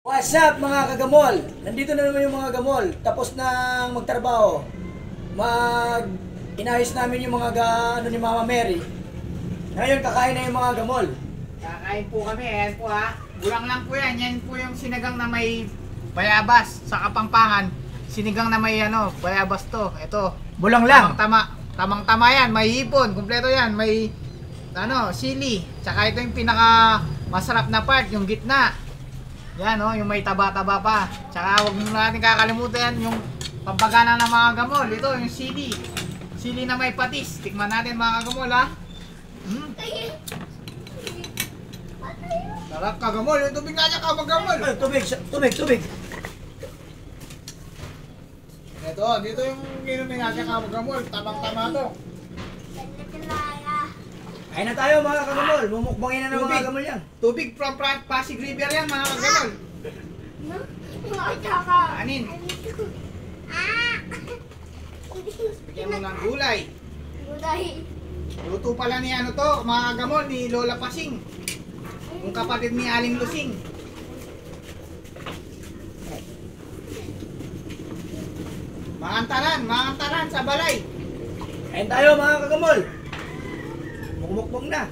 What's up mga kagamol? Nandito na naman yung mga gamol. Tapos nang magtrabaho. Inayos namin yung mga ano ni Mama Mary. Ngayon kakain na yung mga gamol. Kakain po kami, ayan po ha. Bulang lang po yan, yan po yung sinigang na may bayabas sa Kapampangan. Sinigang na may bayabas to. Ito. Bulang lang. Tamang-tama yan, may hipon, kumpleto yan, may sili. Tsaka ito yung pinaka masarap na part, yung gitna. Yan yung may taba-taba pa. Tsaka huwag natin kakalimutan yung pampagana ng mga gamol. Ito yung sili. Sili na may patis. Tikman natin mga kagamol ha. Sarap kagamol. Yung tubig na niya kagamol. Tubig. Ito, dito yung inumin natin kagamol. Tamang-tama to. Kain na tayo mga kagamol. Mumukbangin na ng mga gamol yan. Tubig from Pasig River yan mga kagamol. Anin. Bigyan mo ng gulay. Luto pala ni to, mga kagamol, ni Lola Pasing. Yung kapatid ni Aling Lusing. Mga taran sa balay. Kain tayo mga kagamol. Mukmukbang na.